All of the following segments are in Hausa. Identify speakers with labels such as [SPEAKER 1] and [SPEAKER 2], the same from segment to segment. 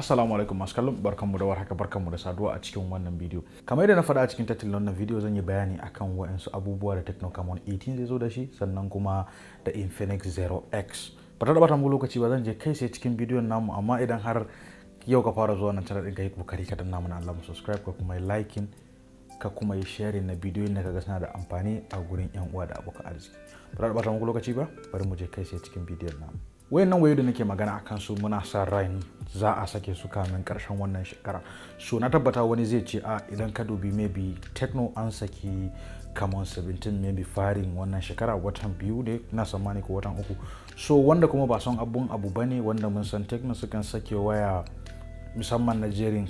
[SPEAKER 1] Assalamu alaikum masu kallon, barkanmu da warhaka, barkanmu da saduwa a cikin wannan bidiyo. Kamar yadda na faɗa a cikin title wannan bidiyo, zan yi bayani akan waɗansu abubuwa da Tecno Camon 18 zai zo da shi, sannan kuma da Infinix Zero X. Ba ta da bata lokaci ba, zan je kai sai cikin bidiyon namu, amma idan har yau ka fara zuwa nan channel ɗin, ka yi kokari ka danna mana alamar subscribe, ka kuma yi liking, ka kuma yi sharing na bidiyon da kaga suna da amfani a gurin yan uwa da abokan arziki. Ba ta da bata lokaci ba, bari mu je kai sai cikin bidiyon namu. Wayannan wayoyi da nake magana akan su muna sa ran za a sake su kamin karshen wannan shekara. So na tabbata wani zai ce idan ka dubi maybe Tecno an saki Camon 17 maybe farin wannan shekara watan biyu ne na tsammani ko watan uku. So wanda kuma ba son abu bane, wanda mun san Tecno sukan sake waya musamman na jerin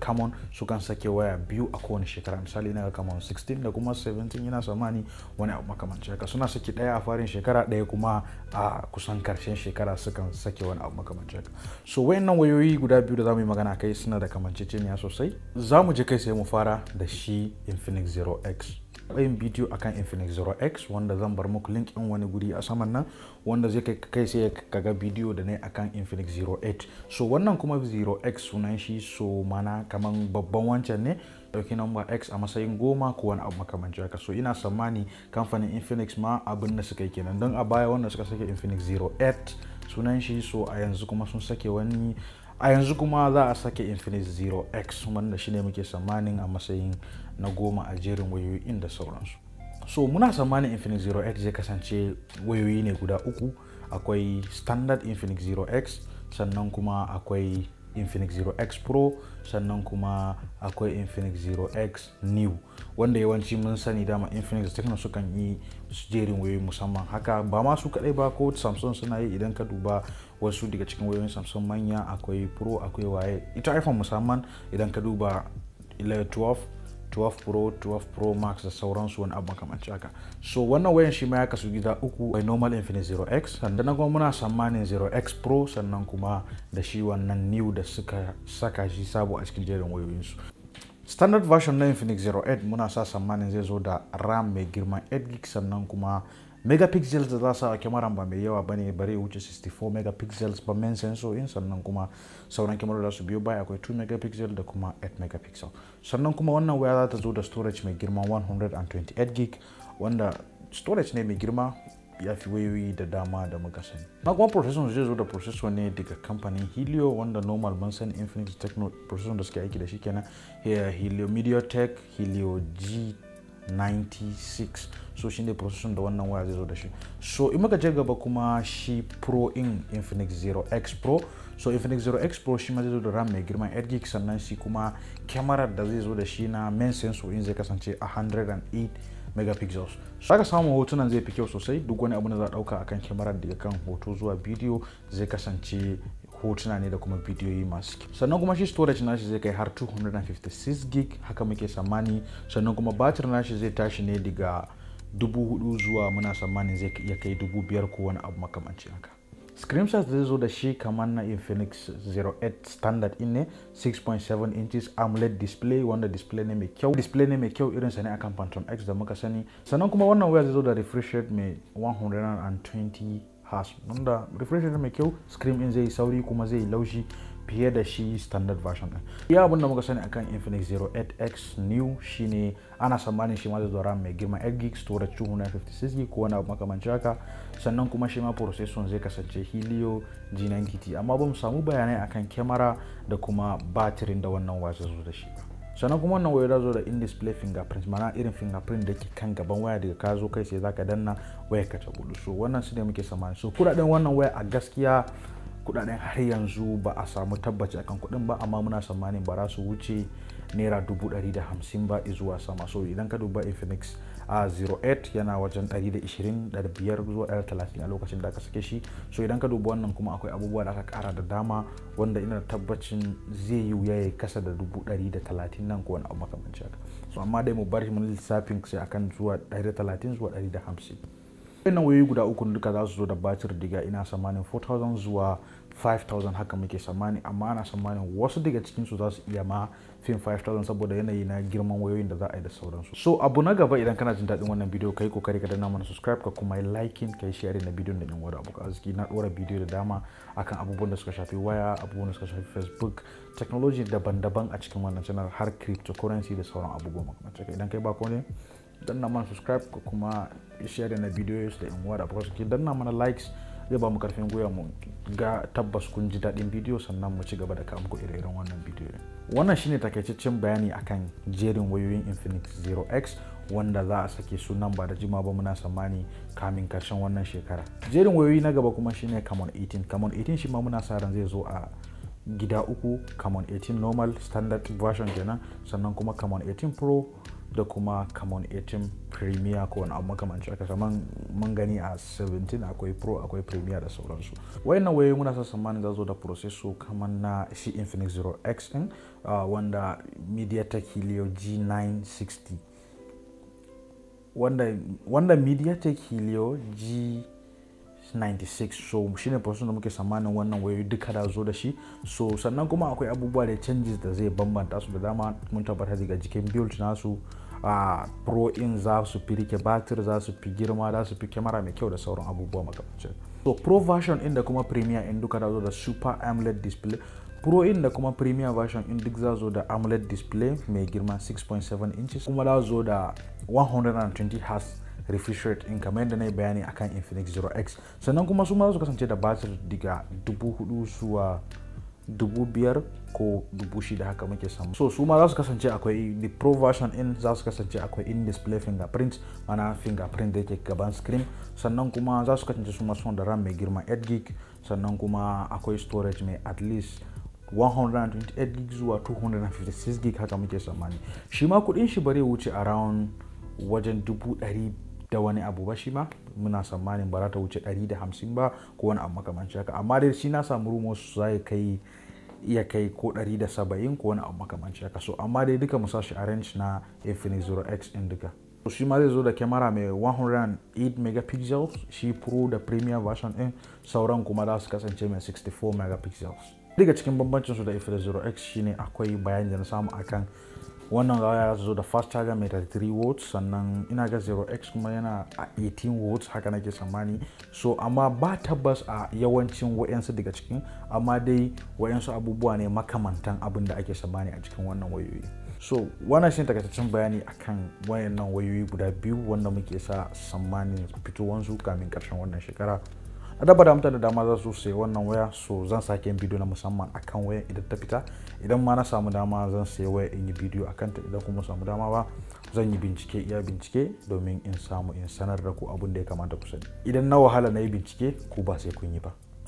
[SPEAKER 1] Camon sukan sake waya biyu a kowane shekara. Misali na Camon 16 da kuma 17 yana tsammani wani abu makamancin haka. Suna saki daya a farin shekara, daya kuma a kusan karshen shekara sukan sake wani abu makamancin haka. So wayannan wayoyi guda biyu da zamu yi magana kai suna da kamanceceniya sosai. Zamu je kai sai mu fara da shi Infinix Zero X. Yin bidiyo akan Infinix Zero X wanda zan bar muku link in wani guri a saman nan, wanda zai kai sai kaga bidiyo da ne akan Infinix Zero 8. So wannan kuma Zero X sunan shi, so mana kaman babban wancan ne, dauki number X a matsayin 10 ko wani abu makamancin haka. So ina tsammani kamfanin Infinix ma abin da suka yi kenan, don a baya wanda suka sake Infinix Zero 8 sunan shi, so a yanzu kuma sun sake wani, a yanzu kuma za a sake Infinix Zero X wanda shine muke tsammanin a matsayin na 10 a jerin wayoyin da sauransu. So muna tsammanin Infinix Zero X zai kasance wayoyi ne guda uku. Akwai standard Infinix Zero X, sannan kuma akwai Infinix Zero X Pro, sannan kuma akwai Infinix Zero X New, wanda yawanci mun sani dama Infinix da Tecno sukan yi jerin wayoyi musamman haka. Ba ma su kadai ba, ko Samsung suna yi. Idan ka duba wasu daga cikin wayoyin Samsung manya, akwai Pro, akwai waye. Ita iPhone musamman idan ka duba 12 Pro, 12 Pro Max da sauransu, wani abu makamancin haka. So wannan wayan shi ma ya kasu gida uku, akwai normal Infinix Zero X, sannan kuma muna tsammanin Zero X Pro, sannan kuma da shi wannan New da suka saka shi sabo a cikin jerin wayoyinsu. Standard version na Infinix Zero 8 muna sa tsammanin zai zo da RAM mai girman 8GB, sannan kuma megapixels da za su a kyamaran ba mai yawa bane, bare wuce 64 megapixels ba main sensor in, sannan kuma sauran kyamarar da su biyo baya akwai 2 megapixel da kuma 8 megapixel. Sannan kuma wannan waya za ta zo da storage mai girma 128GB, wanda storage ne mai girma, ya fi wayoyi da dama da muka sani. Na kuma processor zai zo da processor ne daga kamfanin Helio, wanda normal mun sani Infinix Tecno processor da suke aiki da shi kenan, Helio MediaTek Helio G96. So shine processor da wannan waya zai zo da shi. So in muka je gaba kuma shi Pro in Infinix Zero X Pro. So Infinix Zero X Pro shi ma zai zo da RAM mai girman 8GB, sannan shi kuma kyamarar da zai zo da shi na main sensor in zai kasance 108 megapixels. So aka samu hotunan zai fi kyau sosai. Duk wani abu da za a dauka akan kyamarar daga kan hoto zuwa bidiyo zai kasance hotuna ne da kuma bidiyoyi masu kyau. Sannan kuma shi storage nashi zai kai har 256GB, haka muke tsammani. Sannan kuma batir nashi zai tashi ne daga 4,000 zuwa muna tsammanin zai iya kai 5,000 ko wani abu makamancin haka. Screen size zai zo da shi kamar na Infinix Zero 8 standard in ne, 6.7 inches AMOLED display, wanda display ne mai kyau irin sa ne akan Phantom X da muka sani. Sannan kuma wannan waya zai zo da refresh rate mai 120 Hz, wanda refresh rate mai kyau, screen in zai sauri kuma zai laushi fiye da shi standard version din. Ya abin da muka sani akan Infinix Zero 8X New shine ana tsammanin shi ma zai zo RAM mai girma 8GB, storage 256GB ko wani abu makamancin haka. Sannan kuma shi ma processor zai kasance Helio G90T, amma ba mu samu bayanai akan kyamara da kuma batirin da wannan waya zai zo da shi ba. Sannan kuma wannan waya zo da in-display fingerprint, mana irin fingerprint da ke kan gaban waya, daga ka zo kai sai zaka danna waya ka ta gudu. So wannan su ne muke tsammani. So kudaden wannan waya a gaskiya kudaden har yanzu ba a samu tabbaci akan kudin ba, amma muna tsammanin ba za su wuce naira 150 ba zuwa sama. So idan ka duba Infinix Zero 8 yana wajen 125 zuwa 130 a lokacin da aka sake shi. So idan ka duba wannan kuma akwai abubuwa da aka kara da dama, wanda ina tabbacin zai yi wuya ya kasa da 130 nan ko wani abu makamancin haka. So amma dai mu bari mun lissafin sai akan zuwa 130 zuwa 150. Wannan wayoyi guda uku duka za su zo da batir daga ina tsammanin 4000 zuwa 5,000 haka muke tsammani, amma ana tsammanin wasu daga cikin su za su iya ma fin 5,000 saboda yanayi na girman wayoyin da za a yi da sauransu. So abu na gaba, idan kana jin daɗin wannan bidiyo kai kokari ka danna mana subscribe, ka kuma yi liking, ka yi share na bidiyon da yan wada abokan arziki. Na ɗora bidiyo da dama akan abubuwan da suka shafi waya, abubuwan da suka shafi Facebook, technology daban-daban a cikin wannan channel, har cryptocurrency da sauran abubuwa makamantan. Idan kai bako ne, danna mana subscribe, ka kuma share na bidiyo da yan wada abokan arziki. Danna mana likes, zai ba mu karfin gwiwa mu ga tabbas kun ji daɗin bidiyo, sannan mu ci gaba da kawo muku ire-iren wannan bidiyo. Wannan shine takaitaccen bayani akan jerin wayoyin Infinix Zero X wanda za a sake su nan ba da jima ba, muna tsammani kamin karshen wannan shekara. Jerin wayoyi na gaba kuma shine Camon 18. Camon 18 shi ma muna sa ran zai zo a gida uku, Camon 18 normal standard version kenan, sannan kuma Camon 18 Pro da kuma Camon 18 Premier ko wani abu makamancin haka. Kaman mun gani a 17 akwai Pro, akwai Premier da sauransu. Wayannan wayoyi muna sa tsammanin za zo da processor kaman na shi Infinix Zero X din, wanda MediaTek Helio G960, wanda MediaTek Helio G96. So shine processor da muke tsammanin wannan wayoyi duka da zo da shi. So sannan kuma akwai abubuwa da changes da zai bambanta su da dama. Mun tabbatar daga jikin build nasu, Pro in za su fi rike batir, za su fi girma, za su fi kyamara mai kyau da sauran abubuwa makamancin. So Pro version in da kuma Premier in duka da zo da Super AMOLED display. Pro in da kuma Premier version in duk za zo da AMOLED display mai girma 6.7 inches, kuma da zo da 120 Hz refresh rate in kamar yadda na yi bayani akan Infinix Zero X. Sannan kuma su ma za su kasance da batir daga 4,000 zuwa 5,000 ko 6,000 haka muke samu. So su ma za su kasance akwai the Pro version in za su kasance akwai in display fingerprint, mana fingerprint da yake gaban screen. Sannan kuma za su kasance su ma da RAM mai girma 8GB, sannan kuma akwai storage mai at least 128 GB zuwa 256 GB haka muke tsammani. Shi ma kudin shi bare wuce around wajen 100,000 da wani abu ba. Shi ma muna tsammanin ba za ta wuce 150 ba ko wani abu makamancin haka, amma dai shi na samu rumors zai kai iya kai ko 170 ko wani abu makamancin haka. So amma dai duka mu sa shi a range na Infinix Zero X in duka. So shi ma zai zo da kyamara mai 108 megapixels, shi Pro da Premier version din, sauran kuma za su kasance mai 64 megapixels. Daga cikin bambancin su da Infinix Zero X shine akwai bayani da na samu akan wannan waya zo da fast charger mai 33 watts, sannan ina ga Zero X kuma yana a 18 watts haka nake tsammani. So amma ba tabbas a yawancin wayansu daga cikin, amma dai wayansu abubuwa ne makamantan abin da ake tsammani a cikin wannan wayoyi. So wannan shine takaitaccen bayani akan wayannan wayoyi guda biyu wanda muke sa tsammanin fitowansu kamin karshen wannan shekara. A da mutane da dama za su sayi wannan waya, so zan sake yin bidiyo na musamman akan waya idan ta fita. Idan ma na samu dama zan sayi waya in yi bidiyo akan ta, idan kuma samu dama ba zan yi iya bincike domin in samu in sanar da ku abin da ya kamata ku sani. Idan na wahala na yi bincike, ku ba sai kun yi ba.